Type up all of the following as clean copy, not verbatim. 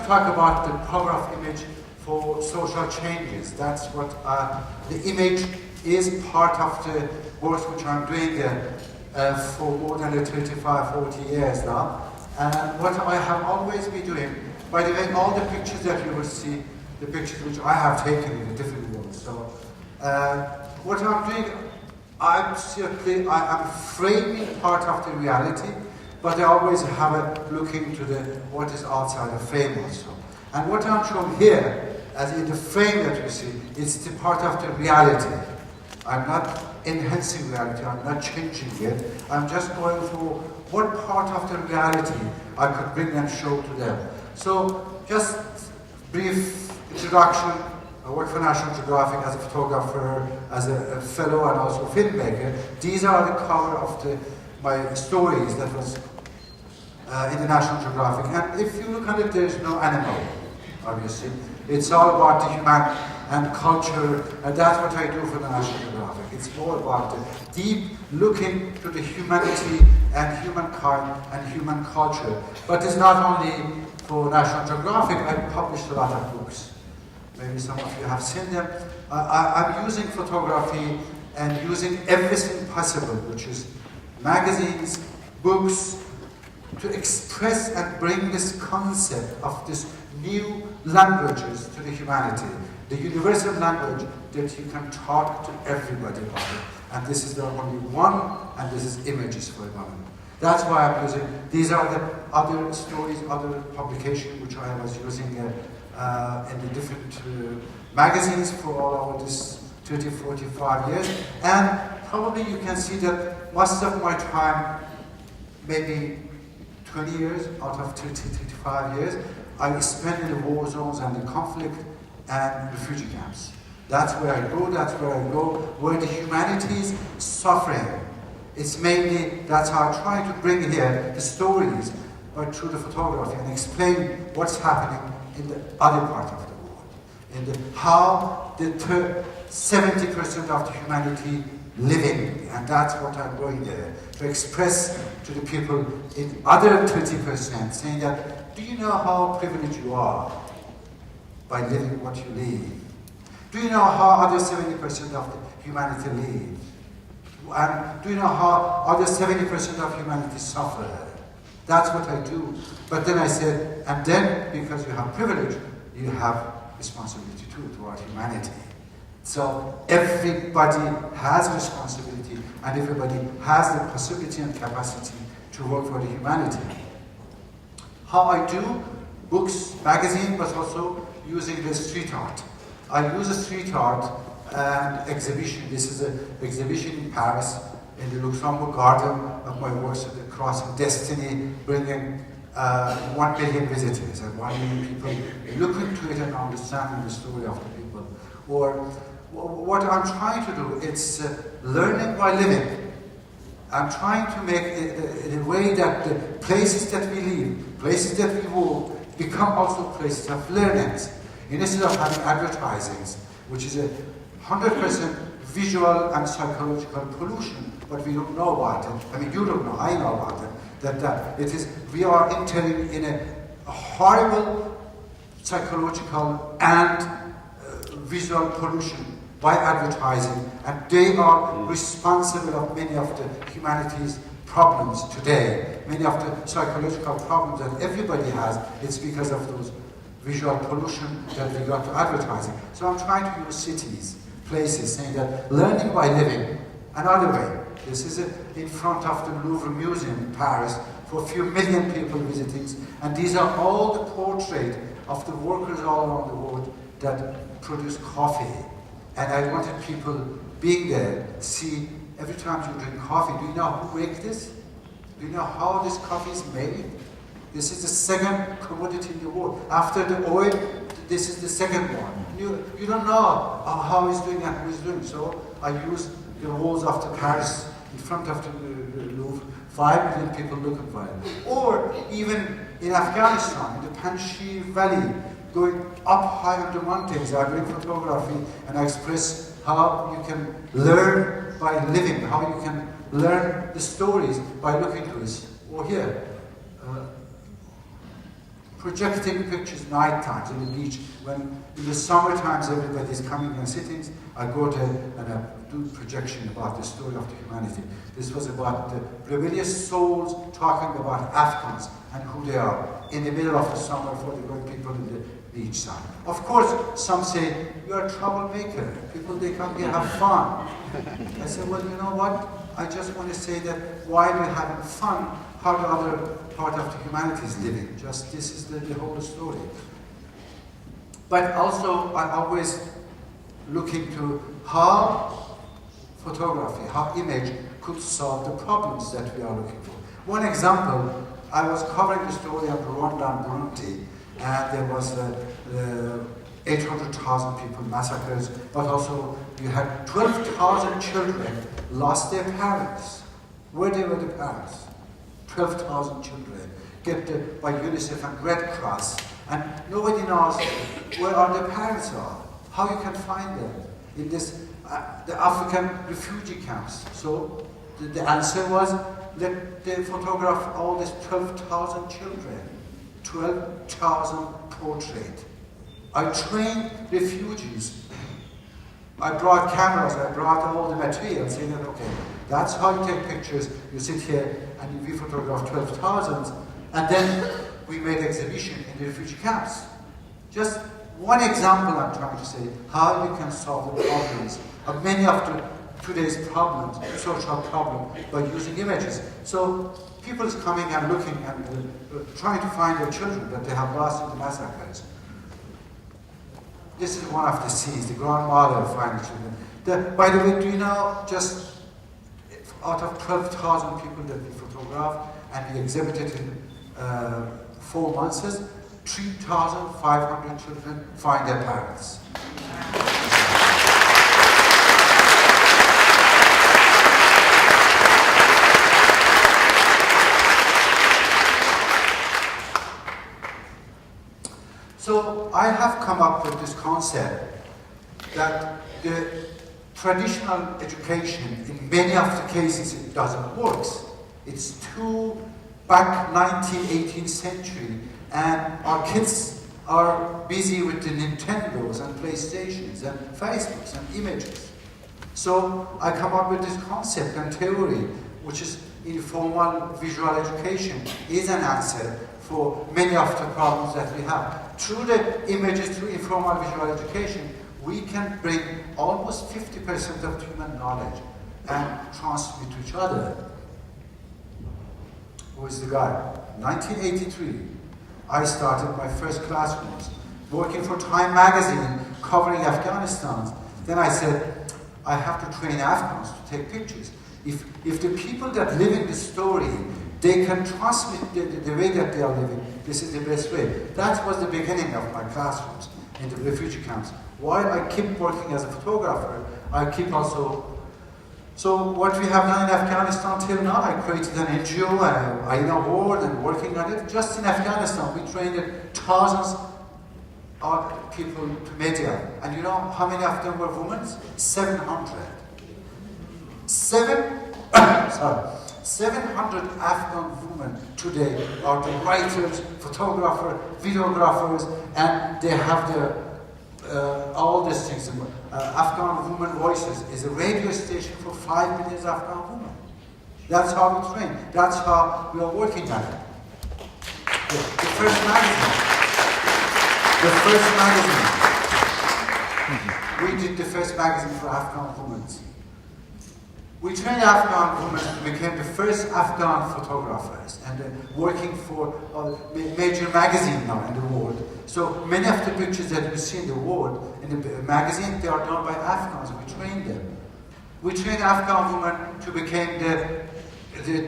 talk about the power of image for social changes. That's what the image is part of the work which I'm doing for more than 35, 40 years now. And what I have always been doing, by the way, all the pictures that you will see, the pictures which I have taken in the different worlds. So what I'm doing, I'm framing part of the reality, but I always have a look into what is outside the frame also. And what I'm showing here, as in the frame that you see, is the part of the reality. I'm not enhancing reality, I'm not changing it. I'm just going for what part of the reality I could bring and show to them. So, just brief introduction. I work for National Geographic as a photographer, as a fellow and also filmmaker. These are the cover of my stories that was in the National Geographic. And if you look at it, there's no animal, obviously. It's all about the human and culture, and that's what I do for the National Geographic. It's more about the deep looking to the humanity and humankind and human culture. But it's not only for National Geographic. I published a lot of books. Maybe some of you have seen them. I'm using photography and using everything possible, which is magazines, books, to express and bring this concept of this new languages to the humanity, the universal language that you can talk to everybody about it. And this is the only one, and this is images for a moment. That's why I'm using, these are the other stories, other publications which I was using in the different magazines for all over this 30, 45 years. And probably you can see that most of my time, maybe 20 years out of 30, 35 years, I spend in the war zones and the conflict and refugee camps. That's where I go, where the humanity is suffering. It's mainly, that's how I try to bring here the stories, but through the photography, and explain what's happening in the other part of the world. How the 70% of the humanity living, and that's what I'm going there, to express to the people in other 20%, saying that, do you know how privileged you are by living what you live? Do you know how other 70% of the humanity live? And do you know how other 70% of humanity suffer? That's what I do. But then I said, and then because you have privilege, you have responsibility too toward humanity. So everybody has responsibility, and everybody has the possibility and capacity to work for the humanity. How I do books, magazine, but also using the street art. I use a street art and exhibition. This is an exhibition in Paris, in the Luxembourg Garden of my works at the Crossing Destiny, bringing 1 million visitors and 1 million people look into it and understanding the story of the people. Or what I'm trying to do, it's learning by living. I'm trying to make it in a way that the places that we live, places that we walk, become also places of learnings. Instead of having advertisings, which is a 100% visual and psychological pollution, but we don't know about it. I mean, you don't know, I know about it. That it is, we are entering in a horrible psychological and visual pollution by advertising, and they are responsible of many of the humanity's problems today. Many of the psychological problems that everybody has, it's because of those visual pollution that we got to advertising. So I'm trying to use cities, places, saying that learning by living. Another way, this is in front of the Louvre Museum in Paris for a few million people visiting, and these are all the portraits of the workers all around the world that produce coffee. And I wanted people being there, see every time you drink coffee, do you know who makes this? Do you know how this coffee is made? This is the second commodity in the world. After the oil, this is the second one. You don't know how he's doing and who is doing. So I use the walls of the Paris in front of the Louvre. 5 million people looking for it. Or even in Afghanistan, in the Panjshir Valley, going up high on the mountains, I bring photography and I express how you can learn by living, how you can learn the stories by looking to this. Or here, projecting pictures night times on the beach. When in the summer times everybody's coming and sitting, I go to and I do projection about the story of the humanity. This was about the rebellious souls talking about Afghans and who they are in the middle of the summer for the good people in the beach side. Of course, some say, you're a troublemaker. People, they come here, have fun. I said, well, you know what? I just want to say that while we're having fun, how the other part of the humanity is living. Just this is the whole story. But also, I always look into how photography, how image could solve the problems that we are looking for. One example, I was covering the story of Rwanda and Burundi, and there was 800,000 people massacres, but also you had 12,000 children lost their parents. Where they were the parents? 12,000 children get by UNICEF and Red Cross, and nobody knows where are the parents are, how you can find them in this the African refugee camps. So the answer was, let them photograph all these 12,000 children, 12,000 portraits. I trained refugees. I brought cameras, I brought all the materials, saying that, okay, that's how you take pictures. You sit here and we photograph 12,000, and then we made exhibition in the refugee camps. Just one example I'm trying to say, how you can solve the problems of many of today's problems, social problems, by using images. So people is coming and looking and trying to find their children that they have lost in the massacres. This is one of the scenes, the grandmother finding children. By the way, do you know, just out of 12,000 people that we photographed and we exhibited in 4 months, 3,500 children find their parents. So I have come up with this concept that the traditional education, in many of the cases, it doesn't work. It's too back 19th, 18th century, and our kids are busy with the Nintendos and PlayStations and Facebooks and images. So I come up with this concept and theory, which is informal visual education, is an answer for many of the problems that we have. Through the images, through informal visual education, we can bring almost 50% of human knowledge and transmit to each other. Who is the guy? 1983, I started my first classrooms, working for Time magazine, covering Afghanistan. Then I said, I have to train Afghans to take pictures. If the people that live in the story, they can transmit the way that they are living, this is the best way. That was the beginning of my classrooms in the refugee camps. While I keep working as a photographer, I keep also. So what we have done in Afghanistan till now, I created an NGO, I award and working on it. Just in Afghanistan, we trained thousands of people to media. And you know how many of them were women? 700. 700 Afghan women today are the writers, photographers, videographers, and they have all these things. Afghan Women Voices is a radio station for 5 million Afghan women. That's how we train. That's how we are working on it. The first magazine. We did the first magazine for Afghan women. We trained Afghan women to become the first Afghan photographers and working for a major magazine now in the world. So many of the pictures that you see in the world, in the magazine, they are done by Afghans. We trained them. We trained Afghan women to become the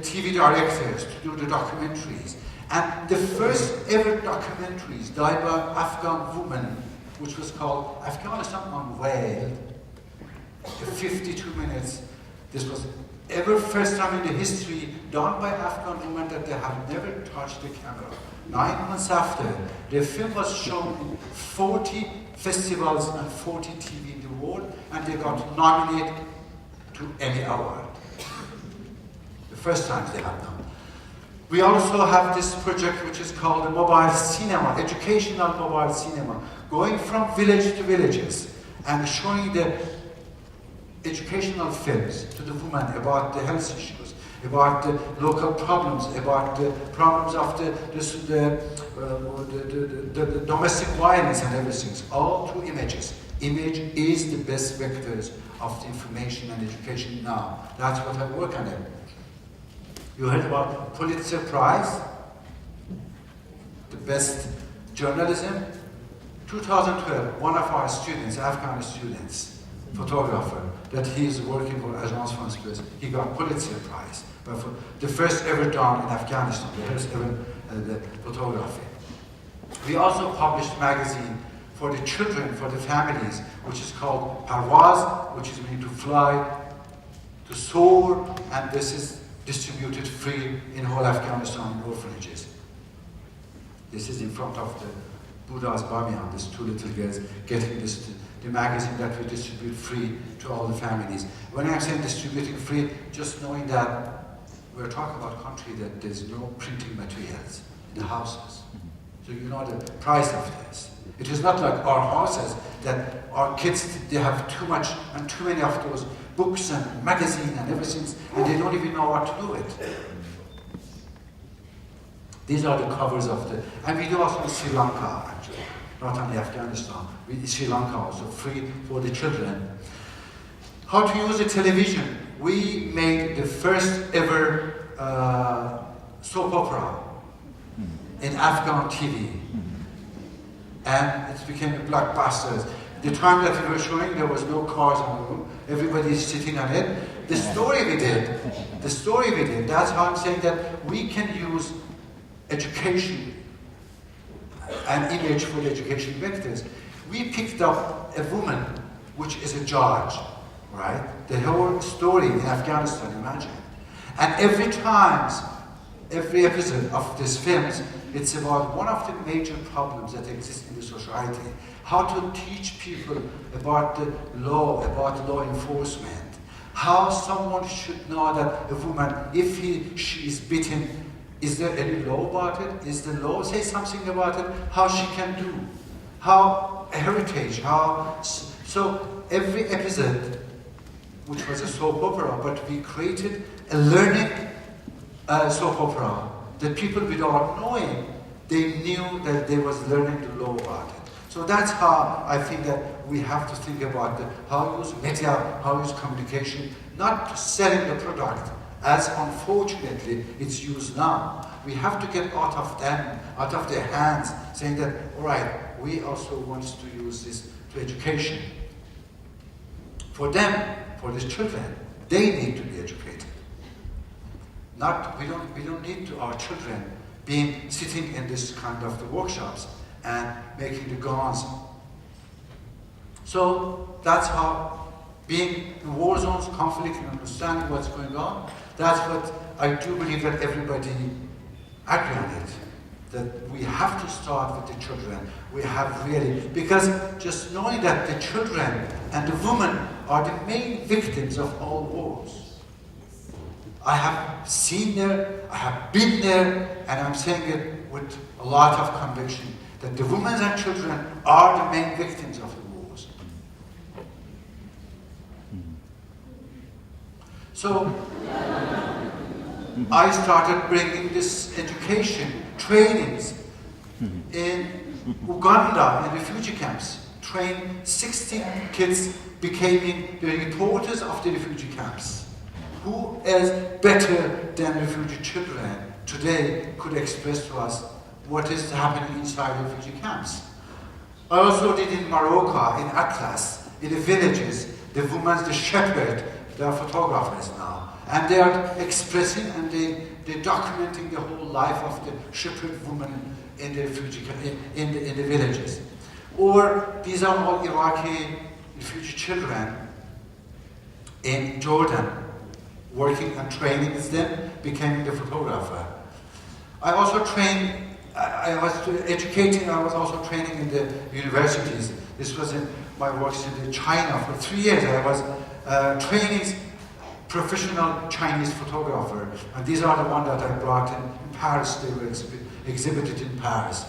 TV directors, to do the documentaries. And the first ever documentaries done by Afghan women, which was called Afghanistan Unveiled, 52 minutes. This was ever first time in the history done by Afghan women that they have never touched the camera. 9 months after, the film was shown in 40 festivals and 40 TV in the world, and they got nominated to Emmy Award. The first time they have done. We also have this project which is called the mobile cinema, educational mobile cinema, going from village to villages and showing the educational films to the women about the health issues, about the local problems, about the problems of the domestic violence and everything, all through images. Image is the best vectors of the information and education now. That's what I work on it. You heard about Pulitzer Prize, the best journalism. 2012, one of our students, Afghan students, photographer, that he's working for Agence France Presse, he got Pulitzer Prize. But for the first ever done in Afghanistan, the first ever the photography. We also published magazine for the children, for the families, which is called Parwaz, which is meant to fly, to soar, and this is distributed free in whole Afghanistan in orphanages. This is in front of the Buddha's Bamiyan, these two little girls getting this, the magazine that we distribute free to all the families. When I'm saying distributing free, just knowing that we're talking about a country that there's no printing materials in the houses. So you know the price of this. It is not like our houses that our kids, they have too much and too many of those books and magazines and everything, and they don't even know what to do with. These are the covers of the, and we do also in Sri Lanka actually, not only Afghanistan, in Sri Lanka also free for the children. How to use the television. We made the first ever soap opera in Afghan TV. And it became a blockbuster. The time that we were showing, there was no cars in the room. Everybody's sitting on it. The story we did, that's how I'm saying that we can use education and image for the education vectors. We picked up a woman, which is a judge, right? The whole story in Afghanistan, imagine. And every episode of these films, it's about one of the major problems that exist in the society. How to teach people about the law, about law enforcement. How someone should know that a woman, if she is beaten, is there any law about it? Is the law say something about it? How she can do? How heritage, how... So every episode, which was a soap opera, but we created a learning soap opera that people without knowing, they knew that they was learning the law about it. So that's how I think that we have to think about how use media, how use communication, not selling the product, as unfortunately it's used now. We have to get out of them, out of their hands, saying that, all right, we also want to use this to education. For them, for these children, they need to be educated. We don't need to our children being sitting in this kind of the workshops and making the guns. So that's how being in war zones, conflict, and understanding what's going on, that's what I do believe that everybody agree on it. That we have to start with the children. We have really, because just knowing that the children and the women are the main victims of all wars. I have seen there, I have been there, and I'm saying it with a lot of conviction, that the women and children are the main victims of the wars. So, I started bringing this education, trainings in Uganda, in refugee camps, trained 16 kids becoming the reporters of the refugee camps. Who is better than refugee children today could express to us what is happening inside refugee camps? I also did in Morocco, in Atlas, in the villages, the women, the shepherd, they are photographers now. And they are expressing and they're documenting the whole life of the shepherd woman in the refugee in the villages. Or these are all Iraqi refugee children in Jordan, working and training with them, becoming the photographer. I also trained, I was educating, I was also training in the universities. This was in my works in China for 3 years. I was training professional Chinese photographer, and these are the ones that I brought in Paris. They were exhibited in Paris.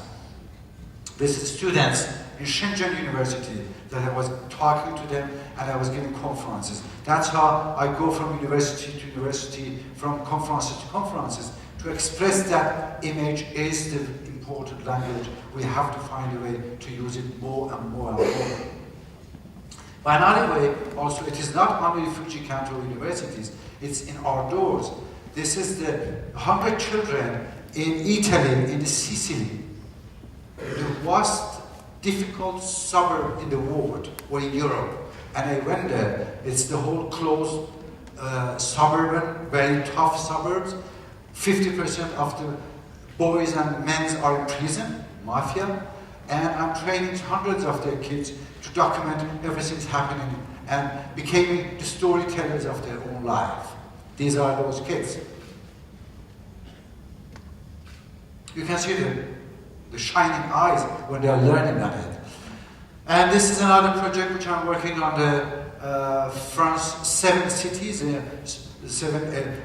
This is students in Shenzhen University that I was talking to them, and I was giving conferences. That's how I go from university to university, from conferences to conferences, to express that image is the important language. We have to find a way to use it more and more and more. By another way, also, it is not only refugee camps or universities, it's in our doors. This is the 100 children in Italy, in Sicily, the worst difficult suburb in the world, or in Europe. And I went there. It's the whole closed suburban, very tough suburbs. 50% of the boys and men are in prison, mafia. And I'm training hundreds of their kids to document everything's happening and becoming the storytellers of their own life. These are those kids. You can see the shining eyes when they are learning on it. And this is another project which I'm working on the France 7 cities,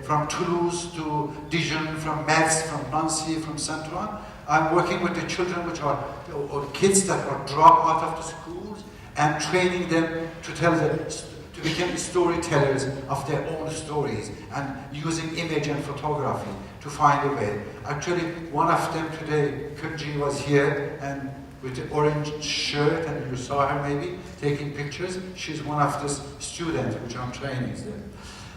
from Toulouse to Dijon, from Metz, from Nancy, from Saint-Ouen. I'm working with the children which are, or kids that are dropped out of the schools, and training them to tell to become storytellers of their own stories, and using image and photography to find a way. Actually, one of them today, Kunji, was here and with the orange shirt, and you saw her maybe taking pictures. She's one of the students which I'm training there.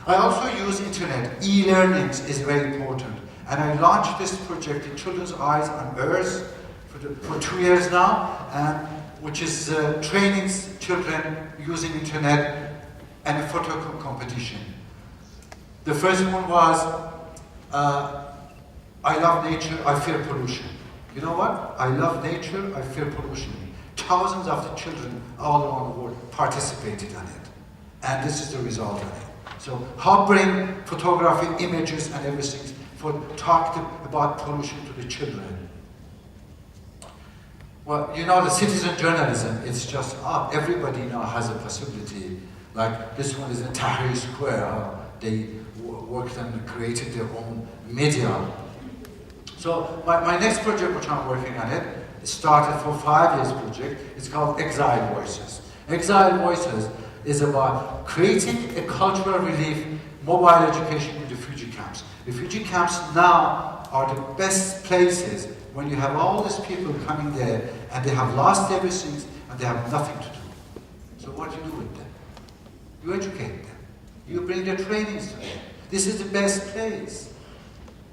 I also use internet. E-learning is very important. And I launched this project in Children's Eyes on Earth for 2 years now, and which is training children using internet and a photo competition. The first one was, I love nature, I fear pollution. You know what? I love nature, I fear pollution. Thousands of the children all around the world participated on it. And this is the result of it. So how bring photography, images, and everything for talk about pollution to the children? Well, you know, the citizen journalism, it's just up. Everybody now has a possibility. Like this one is in Tahrir Square. They worked and created their own media. So my next project, which I'm working on it started for 5 years project. It's called Exile Voices. Exile Voices is about creating a cultural relief, mobile education in refugee camps. Refugee camps now are the best places when you have all these people coming there and they have lost everything and they have nothing to do. So what do you do with them? You educate them. You bring their trainings to them. This is the best place.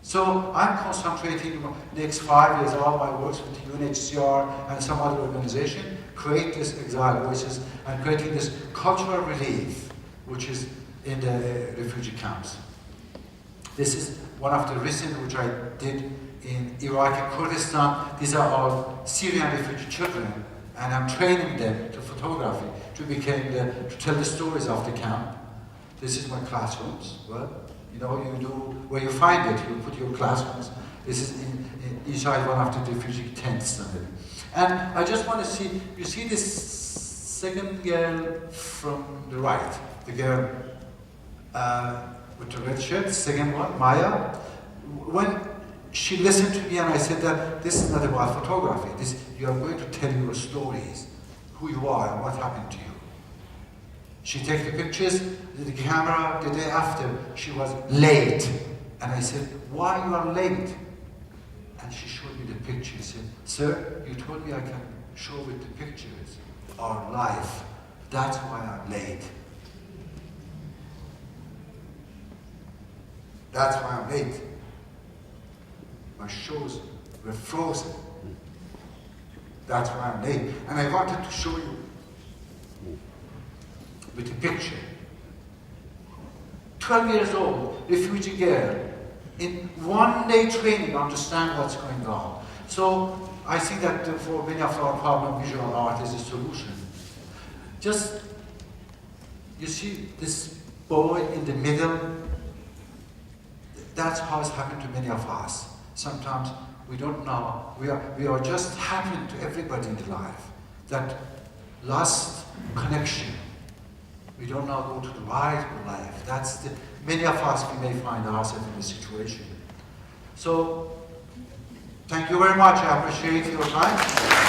So I'm concentrating the next 5 years, all my works with the UNHCR and some other organization, create this Exile Voices and creating this cultural relief, which is in the refugee camps. This is one of the recent which I did in Iraq and Kurdistan. These are all Syrian refugee children, and I'm training them to photography to tell the stories of the camp. This is my classrooms. Well, you know, you do where you find it. You put your classrooms. This is inside one of the refugee tents. And I just want to see. You see this second girl from the right, the girl with the red shirt, the second one, Maya. When she listened to me and I said that this is not about photography. You are going to tell your stories, who you are and what happened to you. She took the pictures, the camera, the day after, she was late. And I said, why you are late? And she showed me the picture. She said, sir, you told me I can show with the pictures our life. That's why I'm late. That's why I'm late. My shows were frozen. That's why I'm late. And I wanted to show you with a picture. 12 years old, refugee girl, in 1 day training, understand what's going on. So I think that for many of our problem, visual art is a solution. Just, you see this boy in the middle, that's how it's happened to many of us. Sometimes we don't know, we are just happening to everybody in the life, that lost connection We don't now go to the right life. Many of us, we may find ourselves in this situation. So, thank you very much. I appreciate your time.